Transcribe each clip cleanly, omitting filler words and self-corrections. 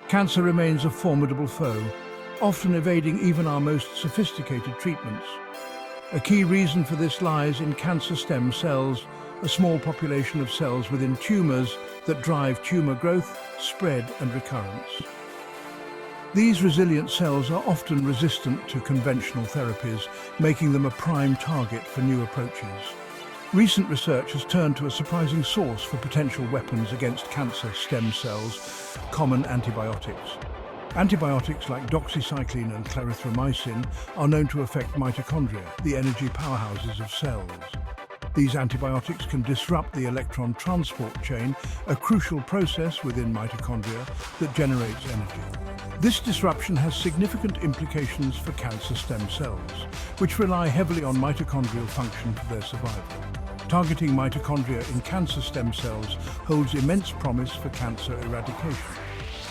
Cancer remains a formidable foe, often evading even our most sophisticated treatments. A key reason for this lies in cancer stem cells, a small population of cells within tumors that drive tumor growth, spread and recurrence. These resilient cells are often resistant to conventional therapies, making them a prime target for new approaches. Recent research has turned to a surprising source for potential weapons against cancer stem cells: common antibiotics. Antibiotics like doxycycline and clarithromycin are known to affect mitochondria, the energy powerhouses of cells. These antibiotics can disrupt the electron transport chain, a crucial process within mitochondria that generates energy. This disruption has significant implications for cancer stem cells, which rely heavily on mitochondrial function for their survival. Targeting mitochondria in cancer stem cells holds immense promise for cancer eradication.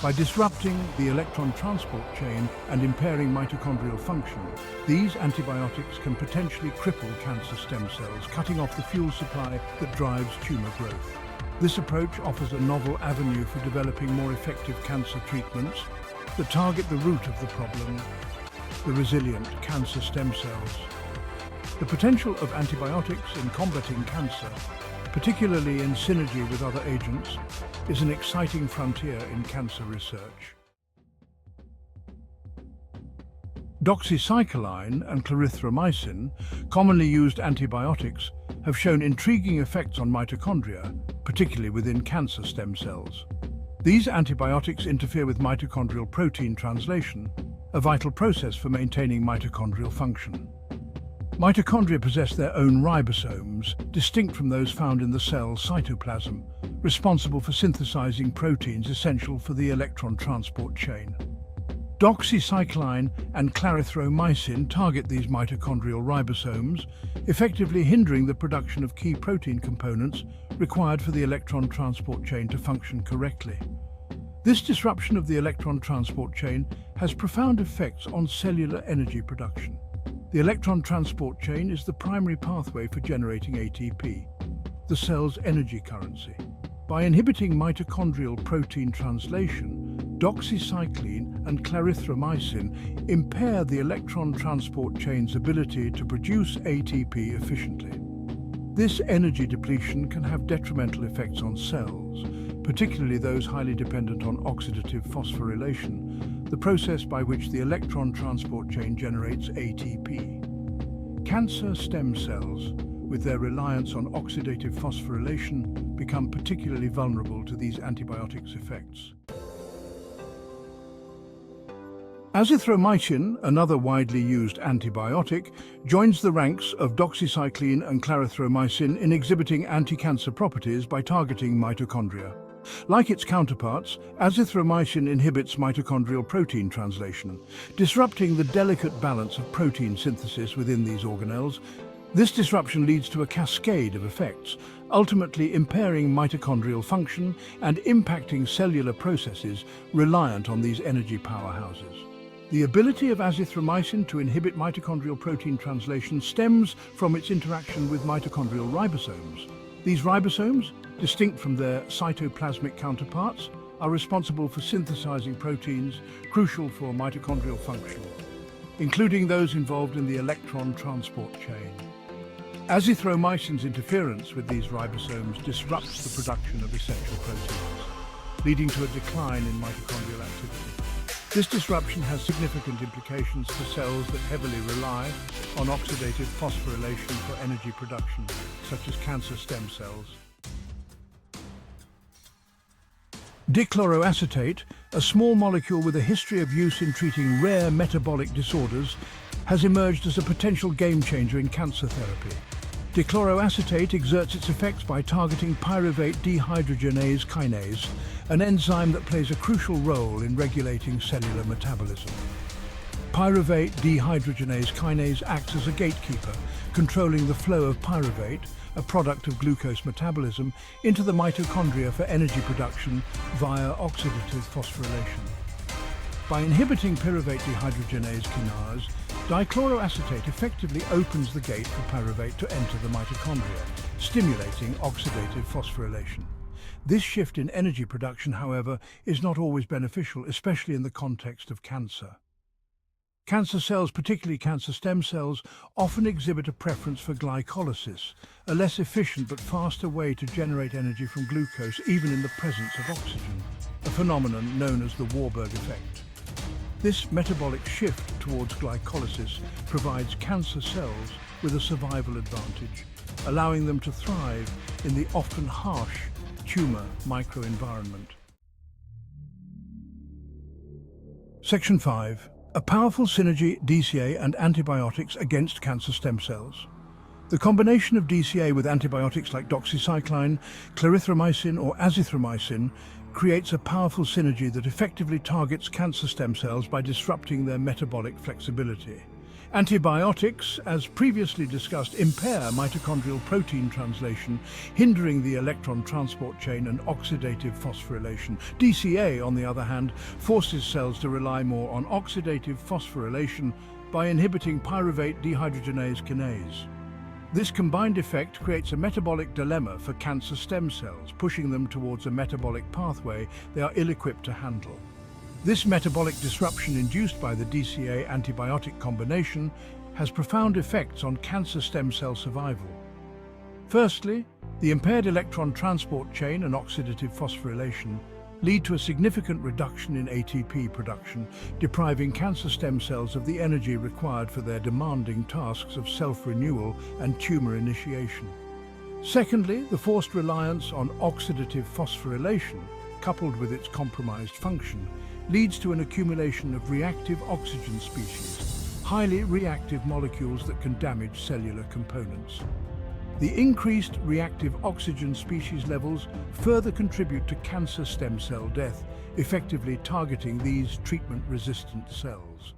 By disrupting the electron transport chain and impairing mitochondrial function, these antibiotics can potentially cripple cancer stem cells, cutting off the fuel supply that drives tumor growth. This approach offers a novel avenue for developing more effective cancer treatments that target the root of the problem, the resilient cancer stem cells. The potential of antibiotics in combating cancer, particularly in synergy with other agents, is an exciting frontier in cancer research. Doxycycline and clarithromycin, commonly used antibiotics, have shown intriguing effects on mitochondria, particularly within cancer stem cells. These antibiotics interfere with mitochondrial protein translation, a vital process for maintaining mitochondrial function. Mitochondria possess their own ribosomes, distinct from those found in the cell's cytoplasm, responsible for synthesizing proteins essential for the electron transport chain. Doxycycline and clarithromycin target these mitochondrial ribosomes, effectively hindering the production of key protein components required for the electron transport chain to function correctly. This disruption of the electron transport chain has profound effects on cellular energy production. The electron transport chain is the primary pathway for generating ATP, the cell's energy currency. By inhibiting mitochondrial protein translation, doxycycline and clarithromycin impair the electron transport chain's ability to produce ATP efficiently. This energy depletion can have detrimental effects on cells, particularly those highly dependent on oxidative phosphorylation, the process by which the electron transport chain generates ATP. Cancer stem cells, with their reliance on oxidative phosphorylation, become particularly vulnerable to these antibiotics' effects. Azithromycin, another widely used antibiotic, joins the ranks of doxycycline and clarithromycin in exhibiting anti-cancer properties by targeting mitochondria. Like its counterparts, azithromycin inhibits mitochondrial protein translation, disrupting the delicate balance of protein synthesis within these organelles. This disruption leads to a cascade of effects, ultimately impairing mitochondrial function and impacting cellular processes reliant on these energy powerhouses. The ability of azithromycin to inhibit mitochondrial protein translation stems from its interaction with mitochondrial ribosomes. These ribosomes, distinct from their cytoplasmic counterparts, are responsible for synthesizing proteins crucial for mitochondrial function, including those involved in the electron transport chain. Azithromycin's interference with these ribosomes disrupts the production of essential proteins, leading to a decline in mitochondrial activity. This disruption has significant implications for cells that heavily rely on oxidative phosphorylation for energy production, such as cancer stem cells. Dichloroacetate, a small molecule with a history of use in treating rare metabolic disorders, has emerged as a potential game-changer in cancer therapy. Dichloroacetate exerts its effects by targeting pyruvate dehydrogenase kinase, an enzyme that plays a crucial role in regulating cellular metabolism. Pyruvate dehydrogenase kinase acts as a gatekeeper, controlling the flow of pyruvate, a product of glucose metabolism, into the mitochondria for energy production via oxidative phosphorylation. By inhibiting pyruvate dehydrogenase kinase, dichloroacetate effectively opens the gate for pyruvate to enter the mitochondria, stimulating oxidative phosphorylation. This shift in energy production, however, is not always beneficial, especially in the context of cancer. Cancer cells, particularly cancer stem cells, often exhibit a preference for glycolysis, a less efficient but faster way to generate energy from glucose, even in the presence of oxygen, a phenomenon known as the Warburg effect. This metabolic shift towards glycolysis provides cancer cells with a survival advantage, allowing them to thrive in the often harsh tumor microenvironment. Section 5. A powerful synergy, DCA and antibiotics against cancer stem cells. The combination of DCA with antibiotics like doxycycline, clarithromycin or azithromycin creates a powerful synergy that effectively targets cancer stem cells by disrupting their metabolic flexibility. Antibiotics, as previously discussed, impair mitochondrial protein translation, hindering the electron transport chain and oxidative phosphorylation. DCA, on the other hand, forces cells to rely more on oxidative phosphorylation by inhibiting pyruvate dehydrogenase kinase. This combined effect creates a metabolic dilemma for cancer stem cells, pushing them towards a metabolic pathway they are ill-equipped to handle. This metabolic disruption induced by the DCA antibiotic combination has profound effects on cancer stem cell survival. Firstly, the impaired electron transport chain and oxidative phosphorylation lead to a significant reduction in ATP production, depriving cancer stem cells of the energy required for their demanding tasks of self-renewal and tumor initiation. Secondly, the forced reliance on oxidative phosphorylation, coupled with its compromised function, leads to an accumulation of reactive oxygen species, highly reactive molecules that can damage cellular components. The increased reactive oxygen species levels further contribute to cancer stem cell death, effectively targeting these treatment-resistant cells.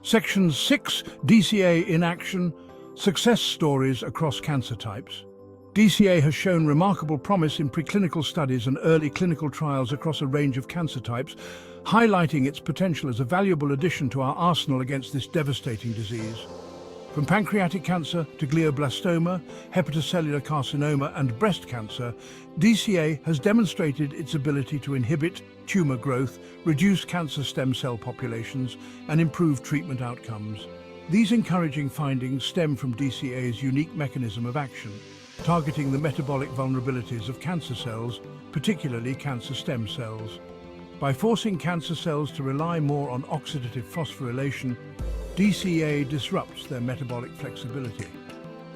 Section 6. DCA in action. Success stories across cancer types. DCA has shown remarkable promise in preclinical studies and early clinical trials across a range of cancer types, highlighting its potential as a valuable addition to our arsenal against this devastating disease. From pancreatic cancer to glioblastoma, hepatocellular carcinoma and breast cancer, DCA has demonstrated its ability to inhibit tumor growth, reduce cancer stem cell populations, and improve treatment outcomes. These encouraging findings stem from DCA's unique mechanism of action, targeting the metabolic vulnerabilities of cancer cells, particularly cancer stem cells. By forcing cancer cells to rely more on oxidative phosphorylation, DCA disrupts their metabolic flexibility,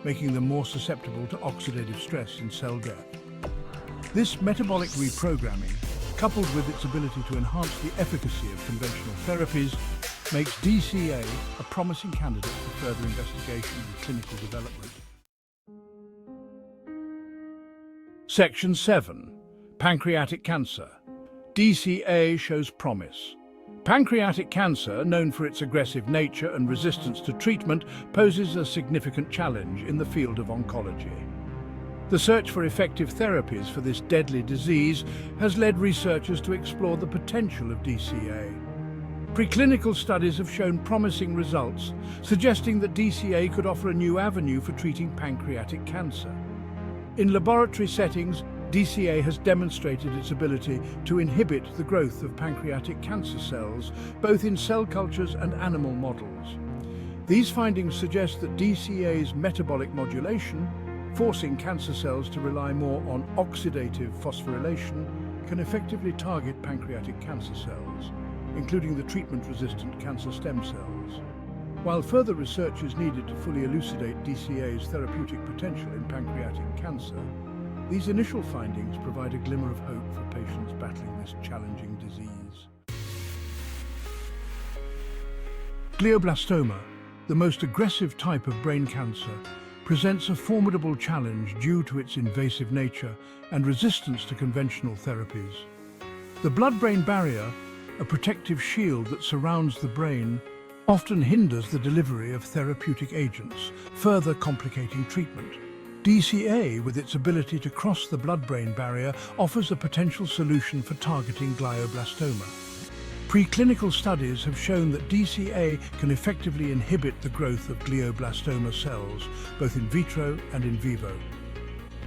making them more susceptible to oxidative stress and cell death. This metabolic reprogramming, coupled with its ability to enhance the efficacy of conventional therapies, makes DCA a promising candidate for further investigation and clinical development. Section 7. Pancreatic cancer. DCA shows promise. Pancreatic cancer, known for its aggressive nature and resistance to treatment, poses a significant challenge in the field of oncology. The search for effective therapies for this deadly disease has led researchers to explore the potential of DCA. Preclinical studies have shown promising results, suggesting that DCA could offer a new avenue for treating pancreatic cancer. In laboratory settings, DCA has demonstrated its ability to inhibit the growth of pancreatic cancer cells, both in cell cultures and animal models. These findings suggest that DCA's metabolic modulation, forcing cancer cells to rely more on oxidative phosphorylation, can effectively target pancreatic cancer cells, including the treatment-resistant cancer stem cells. While further research is needed to fully elucidate DCA's therapeutic potential in pancreatic cancer, these initial findings provide a glimmer of hope for patients battling this challenging disease. Glioblastoma, the most aggressive type of brain cancer, presents a formidable challenge due to its invasive nature and resistance to conventional therapies. The blood-brain barrier, a protective shield that surrounds the brain, often hinders the delivery of therapeutic agents, further complicating treatment. DCA, with its ability to cross the blood-brain barrier, offers a potential solution for targeting glioblastoma. Preclinical studies have shown that DCA can effectively inhibit the growth of glioblastoma cells, both in vitro and in vivo.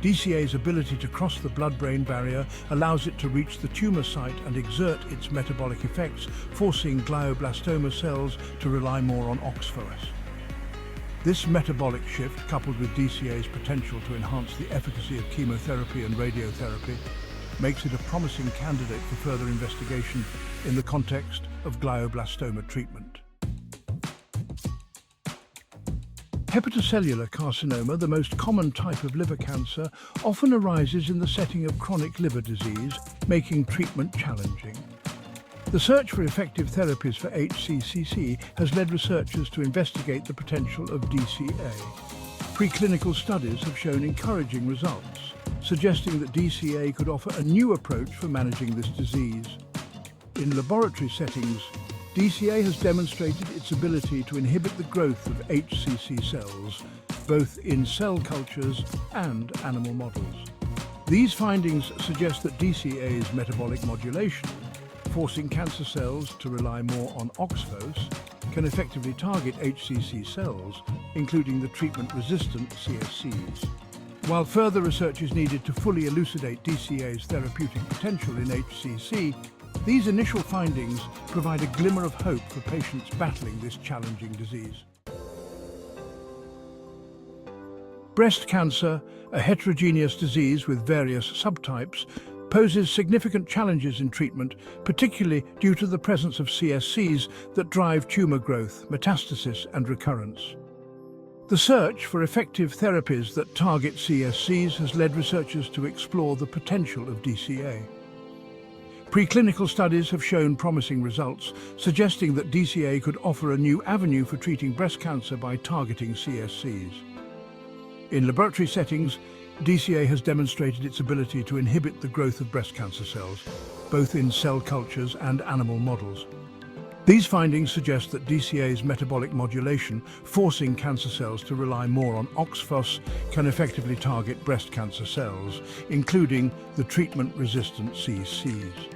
DCA's ability to cross the blood-brain barrier allows it to reach the tumor site and exert its metabolic effects, forcing glioblastoma cells to rely more on OXPHOS. This metabolic shift, coupled with DCA's potential to enhance the efficacy of chemotherapy and radiotherapy, makes it a promising candidate for further investigation in the context of glioblastoma treatment. Hepatocellular carcinoma, the most common type of liver cancer, often arises in the setting of chronic liver disease, making treatment challenging. The search for effective therapies for HCCC has led researchers to investigate the potential of DCA. Preclinical studies have shown encouraging results, suggesting that DCA could offer a new approach for managing this disease. In laboratory settings, DCA has demonstrated its ability to inhibit the growth of HCC cells, both in cell cultures and animal models. These findings suggest that DCA's metabolic modulation, forcing cancer cells to rely more on OXPHOS, can effectively target HCC cells, including the treatment-resistant CSCs. While further research is needed to fully elucidate DCA's therapeutic potential in HCC, these initial findings provide a glimmer of hope for patients battling this challenging disease. Breast cancer, a heterogeneous disease with various subtypes, poses significant challenges in treatment, particularly due to the presence of CSCs that drive tumor growth, metastasis, and recurrence. The search for effective therapies that target CSCs has led researchers to explore the potential of DCA. Preclinical studies have shown promising results, suggesting that DCA could offer a new avenue for treating breast cancer by targeting CSCs. In laboratory settings, DCA has demonstrated its ability to inhibit the growth of breast cancer cells, both in cell cultures and animal models. These findings suggest that DCA's metabolic modulation, forcing cancer cells to rely more on OXPHOS, can effectively target breast cancer cells, including the treatment-resistant CSCs.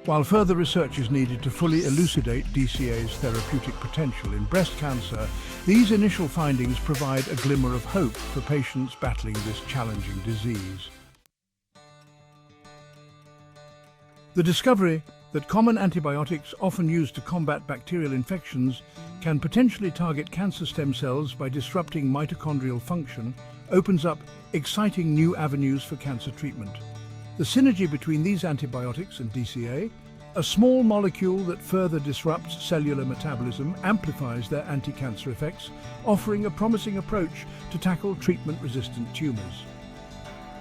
While further research is needed to fully elucidate DCA's therapeutic potential in breast cancer, these initial findings provide a glimmer of hope for patients battling this challenging disease. The discovery that common antibiotics often used to combat bacterial infections can potentially target cancer stem cells by disrupting mitochondrial function opens up exciting new avenues for cancer treatment. The synergy between these antibiotics and DCA, a small molecule that further disrupts cellular metabolism, amplifies their anti-cancer effects, offering a promising approach to tackle treatment-resistant tumors.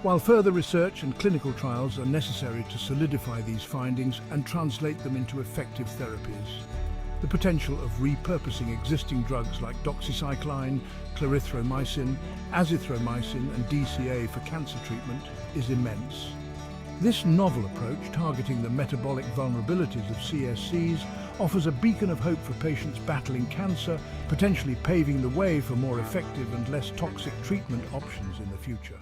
While further research and clinical trials are necessary to solidify these findings and translate them into effective therapies, the potential of repurposing existing drugs like doxycycline, clarithromycin, azithromycin, and DCA for cancer treatment is immense. This novel approach, targeting the metabolic vulnerabilities of CSCs, offers a beacon of hope for patients battling cancer, potentially paving the way for more effective and less toxic treatment options in the future.